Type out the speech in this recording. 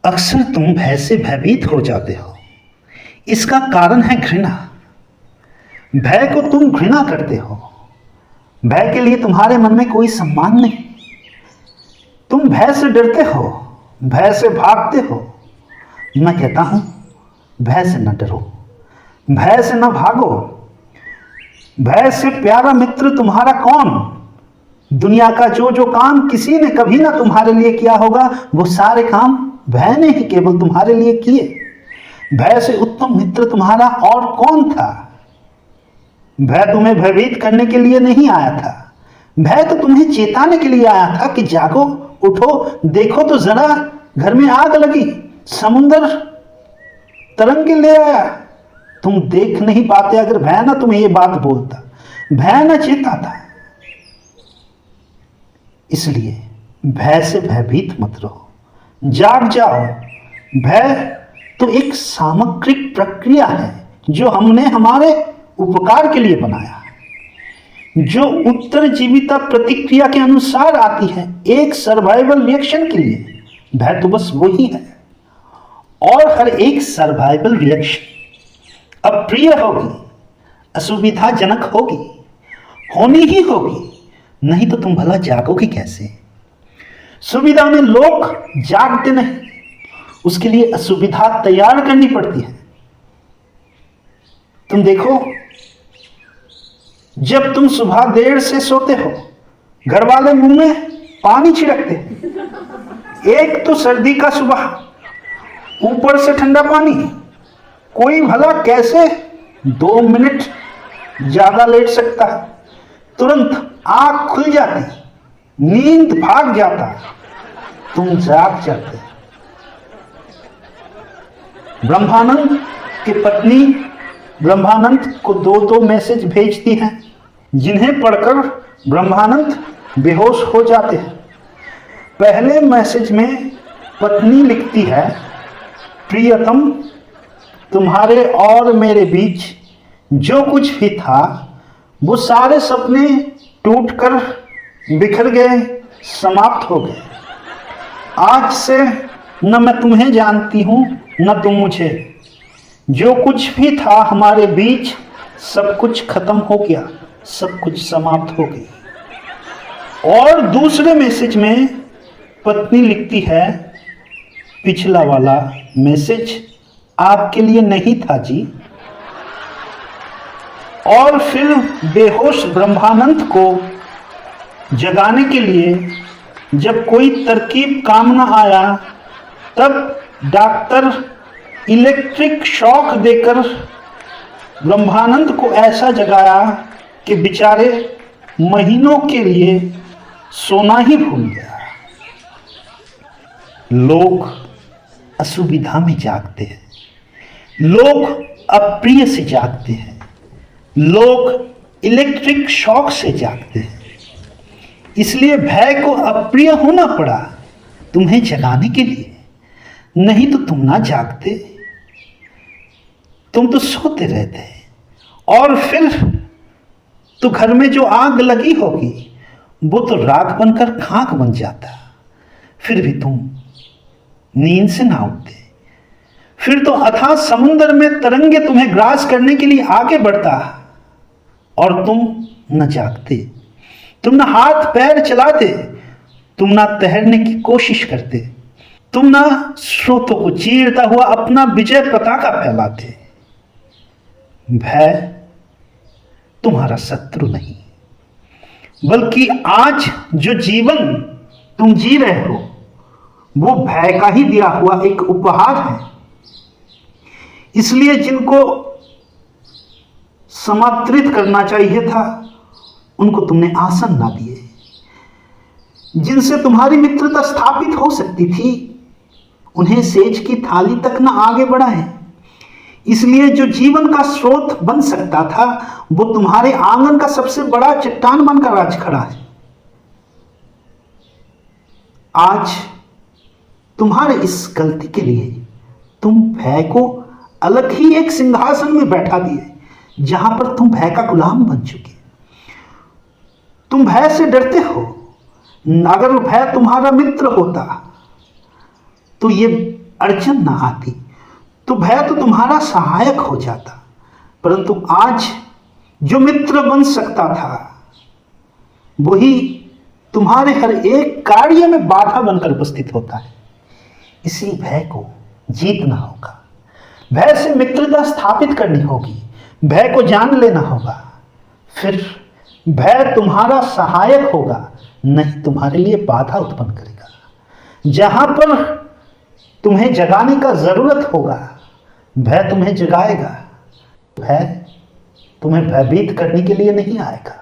अक्सर तुम भय से भयभीत हो जाते हो। इसका कारण है घृणा। भय को तुम घृणा करते हो। भय के लिए तुम्हारे मन में कोई सम्मान नहीं। तुम भय से डरते हो, भय से भागते हो। मैं कहता हूं, भय से न डरो, भय से न भागो। भय से प्यारा मित्र तुम्हारा कौन? दुनिया का जो जो काम किसी ने कभी ना तुम्हारे लिए किया होगा, वो सारे काम भय ने ही केवल तुम्हारे लिए किए। भय से उत्तम मित्र तुम्हारा और कौन था? भय तुम्हें भयभीत करने के लिए नहीं आया था। भय तो तुम्हें चेताने के लिए आया था कि जागो, उठो, देखो तो जरा, घर में आग लगी, समुंदर तरंगे ले आया। तुम देख नहीं पाते अगर भय ना तुम्हें ये बात बोलता, भय ना चेताता। इसलिए भय से भयभीत मत रहो, जाग जाओ। भय तो एक सामग्रिक प्रक्रिया है जो हमने हमारे उपकार के लिए बनाया है, जो उत्तरजीविता प्रतिक्रिया के अनुसार आती है, एक सर्वाइवल रिएक्शन के लिए। भय तो बस वही है। और हर एक सर्वाइवल रिएक्शन अप्रिय होगी, असुविधाजनक होगी, होनी ही होगी, नहीं तो तुम भला जागोगे कैसे? सुविधा में लोग जागते नहीं, उसके लिए असुविधा तैयार करनी पड़ती है। तुम देखो, जब तुम सुबह देर से सोते हो, घर वाले मुंह में पानी छिड़कते। एक तो सर्दी का सुबह, ऊपर से ठंडा पानी। कोई भला कैसे 2 मिनट ज्यादा लेट सकता है? तुरंत आंख खुल जाती, नींद भाग जाता, तुम जाग जाते। ब्रह्मानंद की पत्नी ब्रह्मानंद को 2 मैसेज भेजती हैं, जिन्हें पढ़कर ब्रह्मानंद बेहोश हो जाते हैं। पहले मैसेज में पत्नी लिखती है, प्रियतम, तुम्हारे और मेरे बीच जो कुछ भी था वो सारे सपने टूटकर बिखर गए, समाप्त हो गए। आज से न मैं तुम्हें जानती हूं न तुम मुझे। जो कुछ भी था हमारे बीच, सब कुछ खत्म हो गया, सब कुछ समाप्त हो गई। और दूसरे मैसेज में पत्नी लिखती है, पिछला वाला मैसेज आपके लिए नहीं था जी। और फिर बेहोश ब्रह्मानंद को जगाने के लिए जब कोई तरकीब काम न आया, तब डॉक्टर इलेक्ट्रिक शॉक देकर ब्रह्मानंद को ऐसा जगाया कि बेचारे महीनों के लिए सोना ही भूल गया। लोग असुविधा में जागते हैं, लोग अप्रिय से जागते हैं, लोग इलेक्ट्रिक शॉक से जागते हैं। इसलिए भय को अप्रिय होना पड़ा तुम्हें जगाने के लिए, नहीं तो तुम ना जागते, तुम तो सोते रहते। और फिर तो घर में जो आग लगी होगी वो तो राख बनकर खाक बन जाता, फिर भी तुम नींद से ना उठते। फिर तो अथाह समुद्र में तरंगे तुम्हें ग्रास करने के लिए आगे बढ़ता और तुम न जागते, तुम न हाथ पैर चलाते, तुम ना तैरने की कोशिश करते, तुम ना स्रोतों को चीरता हुआ अपना विजय पताका फैलाते। भय तुम्हारा शत्रु नहीं, बल्कि आज जो जीवन तुम जी रहे हो वो भय का ही दिया हुआ एक उपहार है। इसलिए जिनको समात्रित करना चाहिए था उनको तुमने आसन ना दिए, जिनसे तुम्हारी मित्रता स्थापित हो सकती थी उन्हें सेज की थाली तक ना आगे बढ़ाए। इसलिए जो जीवन का स्रोत बन सकता था वो तुम्हारे आंगन का सबसे बड़ा चट्टान बनकर आज खड़ा है। आज तुम्हारे इस गलती के लिए तुम भय को अलग ही एक सिंहासन में बैठा दिए, जहां पर तुम भय का गुलाम बन चुके। तुम भय से डरते हो। अगर भय तुम्हारा मित्र होता तो ये अड़चन ना आती तो भय तो तुम्हारा सहायक हो जाता, परंतु आज जो मित्र बन सकता था वही तुम्हारे हर एक कार्य में बाधा बनकर उपस्थित होता है। इसी भय को जीतना होगा, भय से मित्रता स्थापित करनी होगी, भय को जान लेना होगा। फिर भय तुम्हारा सहायक होगा, नहीं तुम्हारे लिए बाधा उत्पन्न करेगा। जहां पर तुम्हें जगाने का जरूरत होगा भय तुम्हें जगाएगा। भय तुम्हें भयभीत करने के लिए नहीं आएगा,